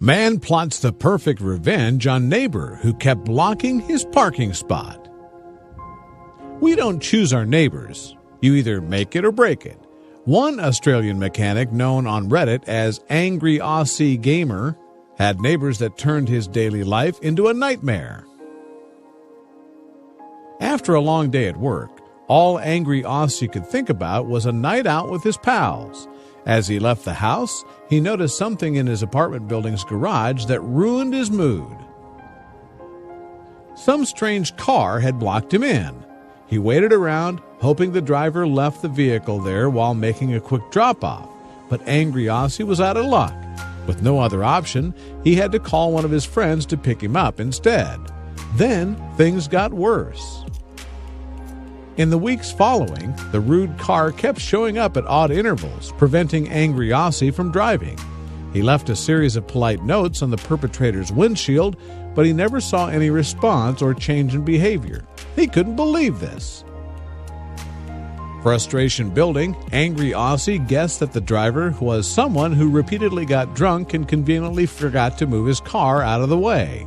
Man plots the perfect revenge on neighbor who kept blocking his parking spot. We don't choose our neighbors. You either make it or break it. One Australian mechanic known on Reddit as Angry Aussie Gamer had neighbors that turned his daily life into a nightmare. After a long day at work, all Angry Aussie could think about was a night out with his pals. As he left the house, he noticed something in his apartment building's garage that ruined his mood. Some strange car had blocked him in. He waited around, hoping the driver left the vehicle there while making a quick drop-off. But Angry Aussie was out of luck. With no other option, he had to call one of his friends to pick him up instead. Then things got worse. In the weeks following, the rude car kept showing up at odd intervals, preventing Angry Aussie from driving. He left a series of polite notes on the perpetrator's windshield, but he never saw any response or change in behavior. He couldn't believe this. Frustration building, Angry Aussie guessed that the driver was someone who repeatedly got drunk and conveniently forgot to move his car out of the way.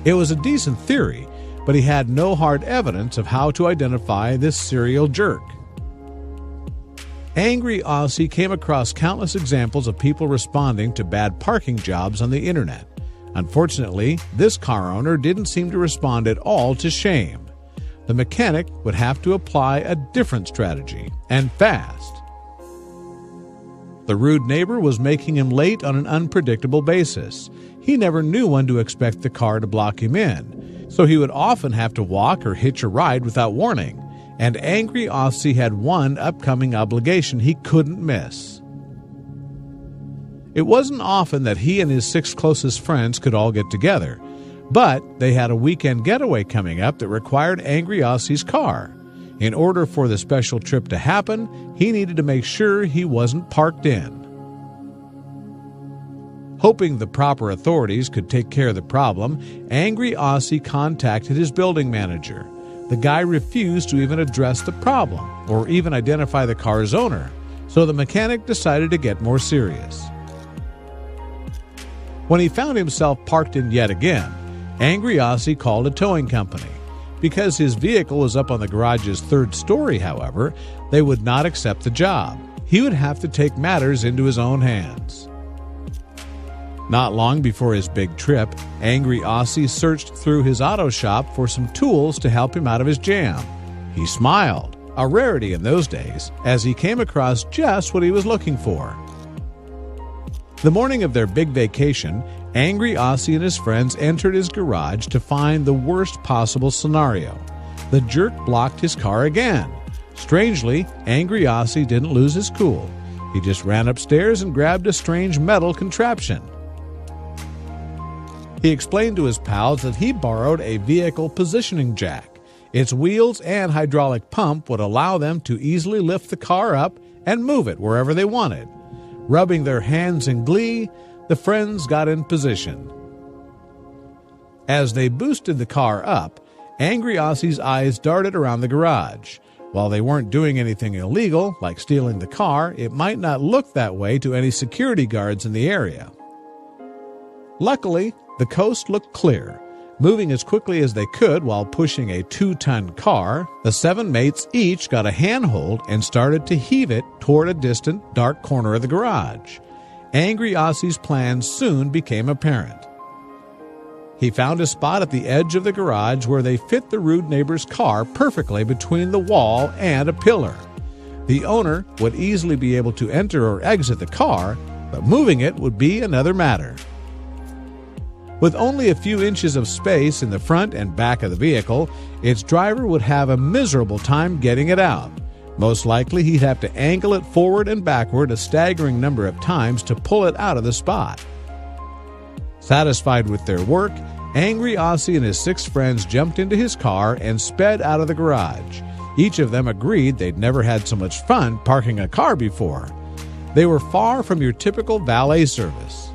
It was a decent theory, but he had no hard evidence of how to identify this serial jerk. Angry Aussie came across countless examples of people responding to bad parking jobs on the internet. Unfortunately, this car owner didn't seem to respond at all to shame. The mechanic would have to apply a different strategy, and fast. The rude neighbor was making him late on an unpredictable basis. He never knew when to expect the car to block him in, so he would often have to walk or hitch a ride without warning, and Angry Aussie had one upcoming obligation he couldn't miss. It wasn't often that he and his 6 closest friends could all get together, but they had a weekend getaway coming up that required Angry Aussie's car. In order for the special trip to happen, he needed to make sure he wasn't parked in. Hoping the proper authorities could take care of the problem, Angry Aussie contacted his building manager. The guy refused to even address the problem or even identify the car's owner, so the mechanic decided to get more serious. When he found himself parked in yet again, Angry Aussie called a towing company. Because his vehicle was up on the garage's 3rd story, however, they would not accept the job. He would have to take matters into his own hands. Not long before his big trip, Angry Aussie searched through his auto shop for some tools to help him out of his jam. He smiled, a rarity in those days, as he came across just what he was looking for. The morning of their big vacation, Angry Aussie and his friends entered his garage to find the worst possible scenario. The jerk blocked his car again. Strangely, Angry Aussie didn't lose his cool. He just ran upstairs and grabbed a strange metal contraption. He explained to his pals that he borrowed a vehicle positioning jack. Its wheels and hydraulic pump would allow them to easily lift the car up and move it wherever they wanted. Rubbing their hands in glee, the friends got in position. As they boosted the car up, Angry Aussie's eyes darted around the garage. While they weren't doing anything illegal, like stealing the car, it might not look that way to any security guards in the area. Luckily, the coast looked clear. Moving as quickly as they could while pushing a 2-ton car, the 7 mates each got a handhold and started to heave it toward a distant, dark corner of the garage. Angry Aussie's plans soon became apparent. He found a spot at the edge of the garage where they fit the rude neighbor's car perfectly between the wall and a pillar. The owner would easily be able to enter or exit the car, but moving it would be another matter. With only a few inches of space in the front and back of the vehicle, its driver would have a miserable time getting it out. Most likely, he'd have to angle it forward and backward a staggering number of times to pull it out of the spot. Satisfied with their work, Angry Aussie and his 6 friends jumped into his car and sped out of the garage. Each of them agreed they'd never had so much fun parking a car before. They were far from your typical valet service.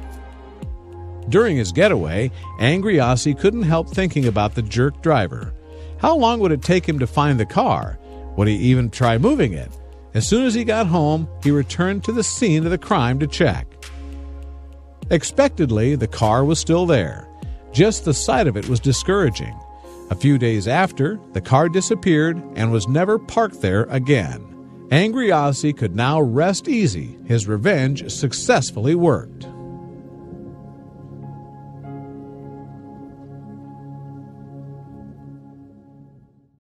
During his getaway, Angry Aussie couldn't help thinking about the jerk driver. How long would it take him to find the car? Would he even try moving it? As soon as he got home, he returned to the scene of the crime to check. Expectedly, the car was still there. Just the sight of it was discouraging. A few days after, the car disappeared and was never parked there again. Angry Ozzy could now rest easy. His revenge successfully worked.